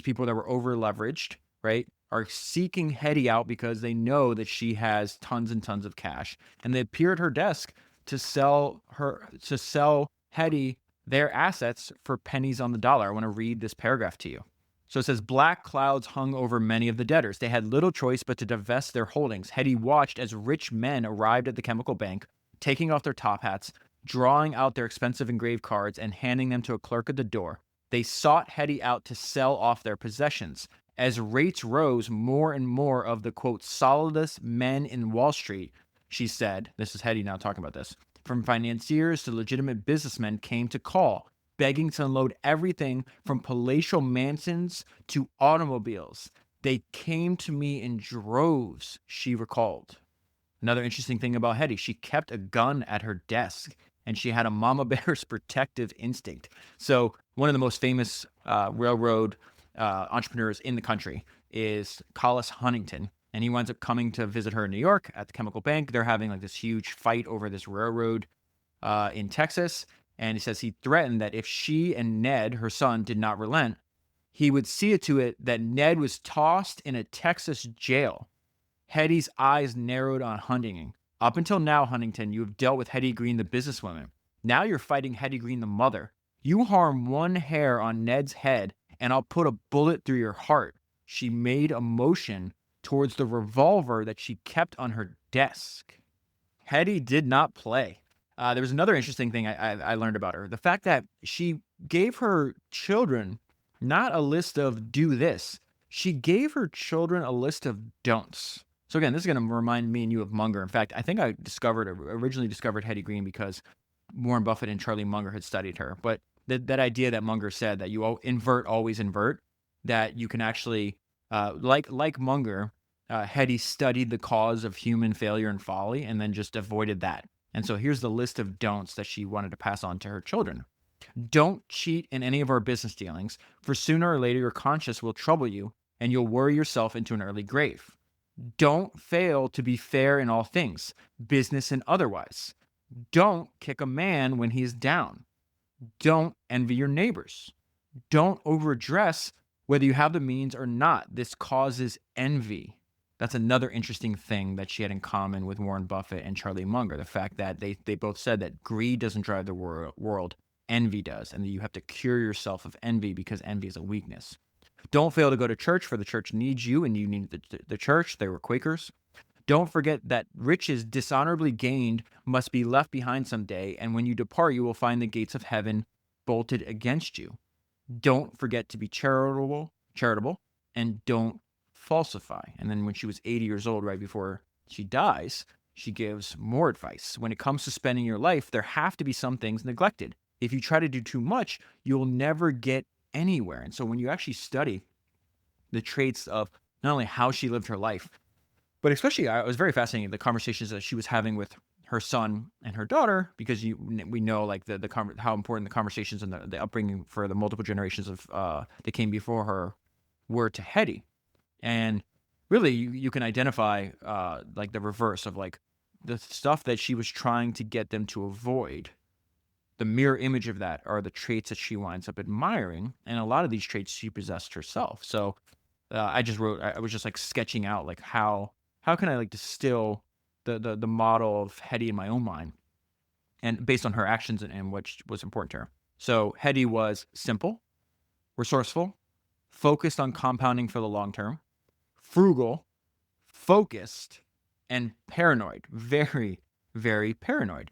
people that were over leveraged, right, are seeking Hetty out because they know that she has tons and tons of cash, and they appear at her desk to sell Hetty their assets for pennies on the dollar. I want to read this paragraph to you. So it says, black clouds hung over many of the debtors. They had little choice but to divest their holdings. Hetty watched as rich men arrived at the chemical bank, taking off their top hats, drawing out their expensive engraved cards, and handing them to a clerk at the door. They sought Hetty out to sell off their possessions. As rates rose, more and more of the, quote, solidest men in Wall Street, she said, this is Hetty now talking about this, from financiers to legitimate businessmen came to call, begging to unload everything from palatial mansions to automobiles. They came to me in droves, she recalled. Another interesting thing about Hetty, she kept a gun at her desk and she had a mama bear's protective instinct. So one of the most famous railroad entrepreneurs in the country is Collis Huntington. And he winds up coming to visit her in New York at the chemical bank. They're having like this huge fight over this railroad in Texas. And he says he threatened that if she and Ned, her son, did not relent, he would see to it that Ned was tossed in a Texas jail. Hetty's eyes narrowed on Huntington. Up until now, Huntington, you have dealt with Hetty Green, the businesswoman. Now you're fighting Hetty Green, the mother. You harm one hair on Ned's head, and I'll put a bullet through your heart. She made a motion towards the revolver that she kept on her desk. Hetty did not play. There was another interesting thing I learned about her. The fact that she gave her children not a list of do this. She gave her children a list of don'ts. So again, this is going to remind me and you of Munger. In fact, I think I originally discovered Hetty Green because Warren Buffett and Charlie Munger had studied her. But that idea that Munger said that you always invert, that you can actually, like Munger, Hetty studied the cause of human failure and folly and then just avoided that. And so here's the list of don'ts that she wanted to pass on to her children. Don't cheat in any of our business dealings, for sooner or later your conscience will trouble you and you'll worry yourself into an early grave. Don't fail to be fair in all things, business and otherwise. Don't kick a man when he's down. Don't envy your neighbors. Don't overdress whether you have the means or not. This causes envy. That's another interesting thing that she had in common with Warren Buffett and Charlie Munger. The fact that they both said that greed doesn't drive the world, envy does. And that you have to cure yourself of envy because envy is a weakness. Don't fail to go to church, for the church needs you and you need the church. They were Quakers. Don't forget that riches dishonorably gained must be left behind someday, and when you depart, you will find the gates of heaven bolted against you. Don't forget to be charitable, and don't falsify. And then when she was 80 years old, right before she dies, she gives more advice. When it comes to spending your life, there have to be some things neglected. If you try to do too much, you'll never get anywhere. And so when you actually study the traits of not only how she lived her life, but especially I was very fascinated the conversations that she was having with her son and her daughter, because we know like how important the conversations and the upbringing for the multiple generations of that came before her were to Hetty. And really you can identify like the reverse of like the stuff that she was trying to get them to avoid. The mirror image of that are the traits that she winds up admiring, and a lot of these traits she possessed herself. So I was just like sketching out like how can I like distill the model of Hetty in my own mind, and based on her actions and what was important to her. So Hetty was simple, resourceful, focused on compounding for the long term, frugal, focused, and paranoid. Very, very paranoid.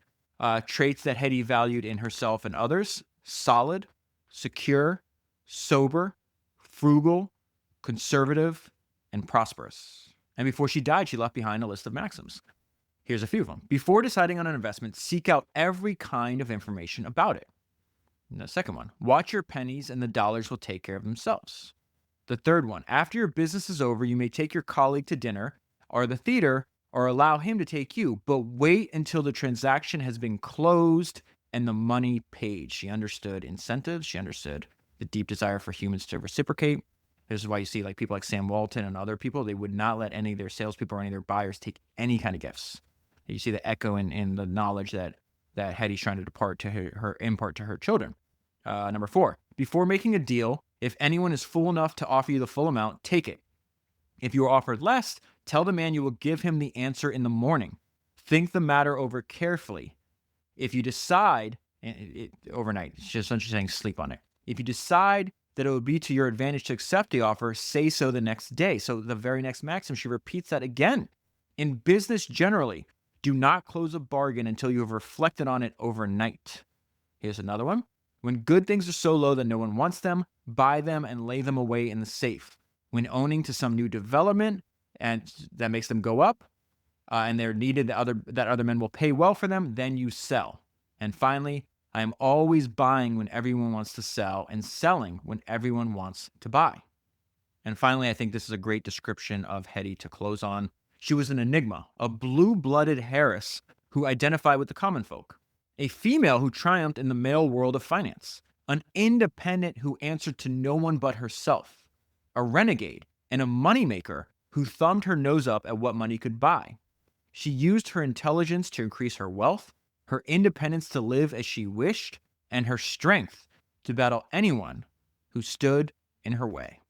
Traits that Hetty valued in herself and others: solid, secure, sober, frugal, conservative, and prosperous. And before she died, she left behind a list of maxims. Here's a few of them. Before deciding on an investment, seek out every kind of information about it. And the second one, watch your pennies and the dollars will take care of themselves. The third one, after your business is over, you may take your colleague to dinner or the theater or allow him to take you, but wait until the transaction has been closed and the money paid. She understood incentives. She understood the deep desire for humans to reciprocate. This is why you see like people like Sam Walton and other people, they would not let any of their salespeople or any of their buyers take any kind of gifts. You see the echo in the knowledge that Hetty's trying to impart to her children. Number 4, before making a deal, if anyone is fool enough to offer you the full amount, take it. If you are offered less, tell the man you will give him the answer in the morning. Think the matter over carefully. If you decide, overnight, it's just saying sleep on it. If you decide that it would be to your advantage to accept the offer, say so the next day. So the very next maxim, she repeats that again. In business generally, do not close a bargain until you have reflected on it overnight. Here's another one. When good things are so low that no one wants them, buy them and lay them away in the safe. When owning to some new development and that makes them go up, and they're needed that other men will pay well for them, then you sell. And finally, I am always buying when everyone wants to sell and selling when everyone wants to buy. And finally, I think this is a great description of Hetty to close on. She was an enigma, a blue-blooded Harris who identified with the common folk, a female who triumphed in the male world of finance, an independent who answered to no one but herself, a renegade and a moneymaker who thumbed her nose up at what money could buy. She used her intelligence to increase her wealth, her independence to live as she wished, and her strength to battle anyone who stood in her way.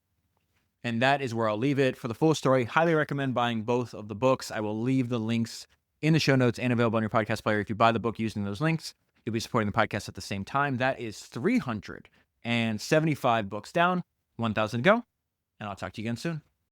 And that is where I'll leave it. For the full story, highly recommend buying both of the books. I will leave the links in the show notes and available on your podcast player. If you buy the book using those links, you'll be supporting the podcast at the same time. That is 375 books down, 1,000 to go, and I'll talk to you again soon.